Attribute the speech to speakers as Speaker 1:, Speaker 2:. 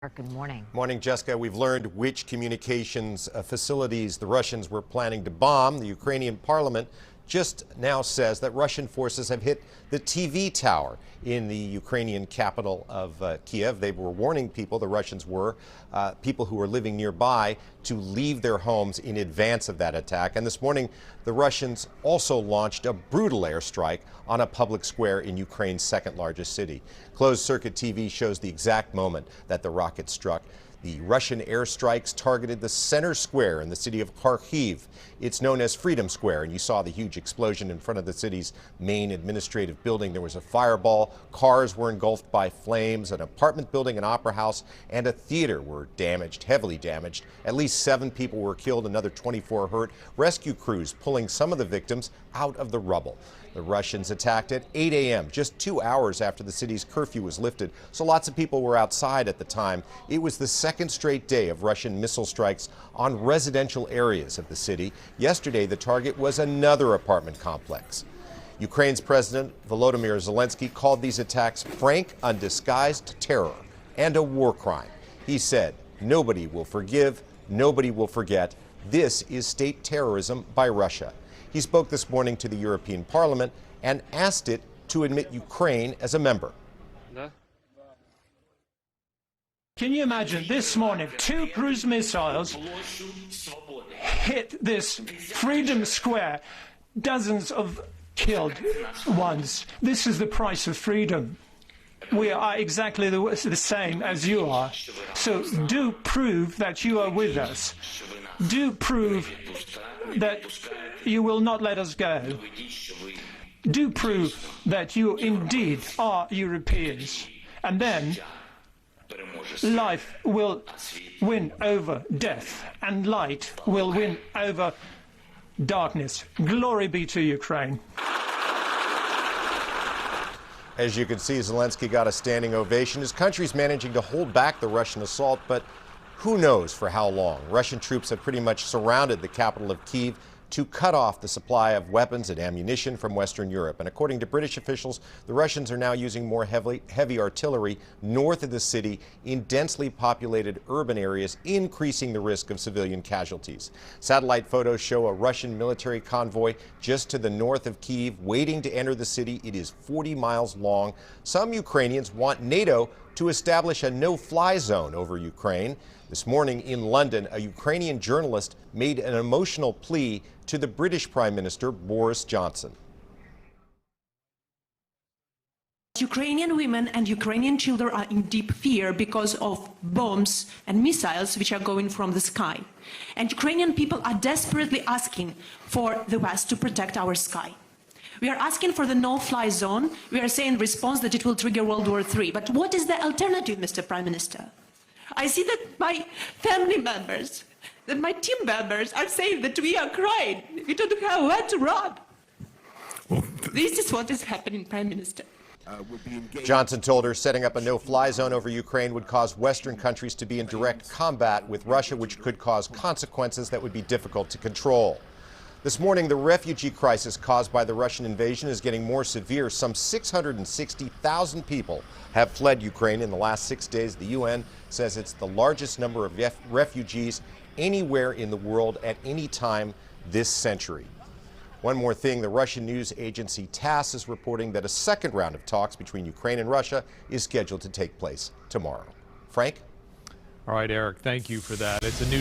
Speaker 1: Good morning.
Speaker 2: Morning, Jessica. We've learned which communications facilities the Russians were planning to bomb. The Ukrainian parliament just now says that Russian forces have hit the TV tower in the Ukrainian capital of Kiev. They were warning people, the Russians were, people who were living nearby, to leave their homes in advance of that attack. And this morning, the Russians also launched a brutal airstrike on a public square in Ukraine's second largest city. Closed circuit TV shows the exact moment that the rocket struck. The Russian airstrikes targeted the center square in the city of Kharkiv. It's known as Freedom Square, and you saw the huge explosion in front of the city's main administrative building. There was a fireball, cars were engulfed by flames, an apartment building, an opera house, and a theater were damaged, heavily damaged. At least 7 people were killed, another 24 hurt. Rescue crews pulling some of the victims out of the rubble. The Russians attacked at 8 a.m., just 2 hours after the city's curfew was lifted, so lots of people were outside at the time. It was the second straight day of Russian missile strikes on residential areas of the city. Yesterday, the target was another apartment complex. Ukraine's President Volodymyr Zelensky called these attacks frank, undisguised terror and a war crime. He said, "Nobody will forgive, nobody will forget. This is state terrorism by Russia." He spoke this morning to the European Parliament and asked it to admit Ukraine as a member.
Speaker 3: Can you imagine this morning 2 cruise missiles hit this Freedom Square, dozens of killed ones. This is the price of freedom. We are exactly the same as you are. So do prove that you are with us. Do prove that you will not let us go. Do prove that you indeed are Europeans. And then life will win over death, and light will win over darkness. Glory be to Ukraine.
Speaker 2: As you can see, Zelensky got a standing ovation. His country's managing to hold back the Russian assault, but who knows for how long. Russian troops have pretty much surrounded the capital of Kyiv to cut off the supply of weapons and ammunition from Western Europe. And according to British officials, the Russians are now using more heavy artillery north of the city in densely populated urban areas, increasing the risk of civilian casualties. Satellite photos show a Russian military convoy just to the north of Kyiv, waiting to enter the city. It is 40 miles long. Some Ukrainians want NATO to establish a no-fly zone over Ukraine. This morning in London, a Ukrainian journalist made an emotional plea to the British Prime Minister, Boris Johnson.
Speaker 4: Ukrainian women and Ukrainian children are in deep fear because of bombs and missiles which are going from the sky. And Ukrainian people are desperately asking for the West to protect our sky. We are asking for the no-fly zone. We are saying in response that it will trigger World War III. But what is the alternative, Mr. Prime Minister? I see that my family members, that my team members are saying that we are crying. We don't have where to run. This is what is happening, Prime Minister.
Speaker 2: Johnson told her setting up a no-fly zone over Ukraine would cause Western countries to be in direct combat with Russia, which could cause consequences that would be difficult to control. This morning, the refugee crisis caused by the Russian invasion is getting more severe. Some 660,000 people have fled Ukraine in the last 6 days. The UN says it's the largest number of refugees anywhere in the world at any time this century. One more thing, the Russian news agency TASS is reporting that a second round of talks between Ukraine and Russia is scheduled to take place tomorrow. Frank?
Speaker 5: All right, Eric, thank you for that. It's a new